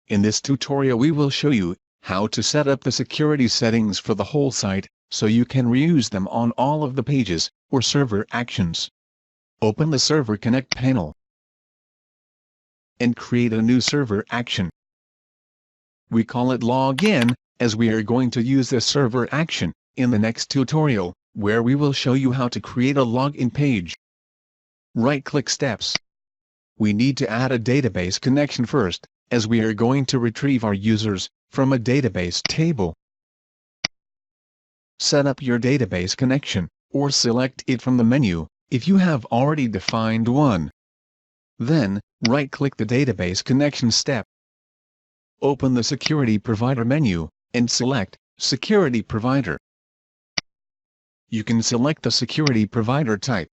In this tutorial we will show you how to set up the security settings for the whole site, so you can reuse them on all of the pages or server actions. Open the Server Connect panel and create a new server action. We call it Login, as we are going to use this server action in the next tutorial, where we will show you how to create a login page. Right-click Steps. We need to add a database connection first, as we are going to retrieve our users from a database table. Set up your database connection, or select it from the menu, if you have already defined one. Then, right-click the database connection step. Open the Security Provider menu, and select Security Provider. You can select the security provider type.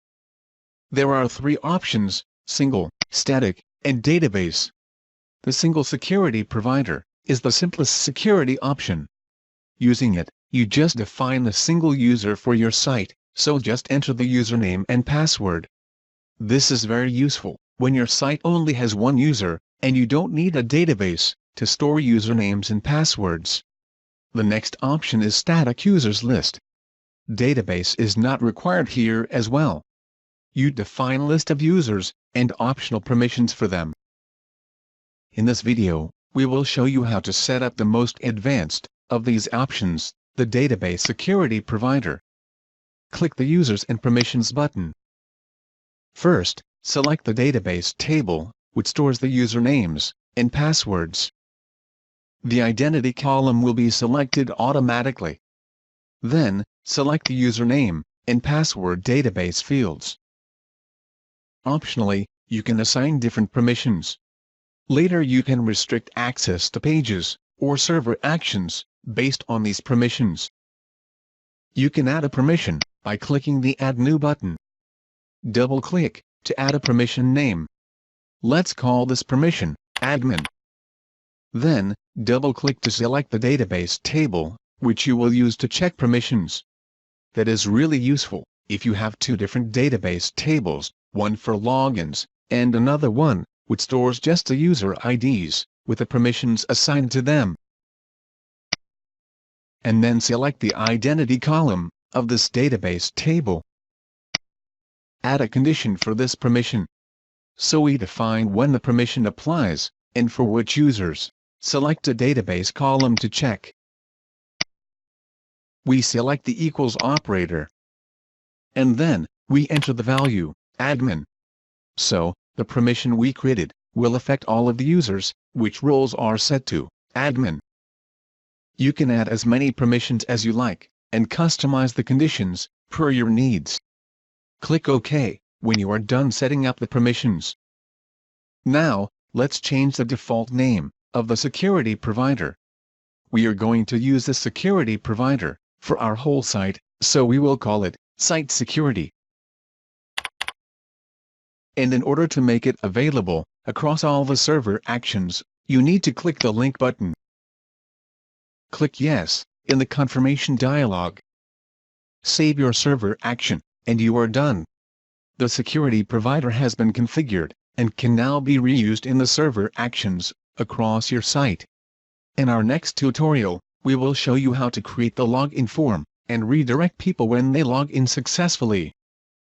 There are three options: single, static, and database. The single security provider is the simplest security option. Using it, you just define a single user for your site, so just enter the username and password. This is very useful when your site only has one user, and you don't need a database to store usernames and passwords. The next option is static users list. Database is not required here as well. You define list of users and optional permissions for them. In this video, we will show you how to set up the most advanced of these options, the Database Security Provider. Click the Users and Permissions button. First, select the database table, which stores the usernames and passwords. The identity column will be selected automatically. Then, select the username and password database fields. Optionally, you can assign different permissions. Later you can restrict access to pages or server actions based on these permissions. You can add a permission by clicking the Add New button. Double-click to add a permission name. Let's call this permission Admin. Then, double-click to select the database table, which you will use to check permissions. That is really useful if you have two different database tables, one for logins, and another one which stores just the user IDs, with the permissions assigned to them. And then select the identity column of this database table. Add a condition for this permission. So we define when the permission applies, and for which users. Select a database column to check. We select the equals operator. And then, we enter the value, admin. So, the permission we created will affect all of the users, which roles are set to admin. You can add as many permissions as you like, and customize the conditions per your needs. Click OK when you are done setting up the permissions. Now, let's change the default name of the security provider. We are going to use the security provider for our whole site, so we will call it Site Security. And in order to make it available across all the server actions, you need to click the link button. Click Yes in the confirmation dialog. Save your server action, and you are done. The security provider has been configured and can now be reused in the server actions across your site. In our next tutorial, we will show you how to create the login form and redirect people when they log in successfully.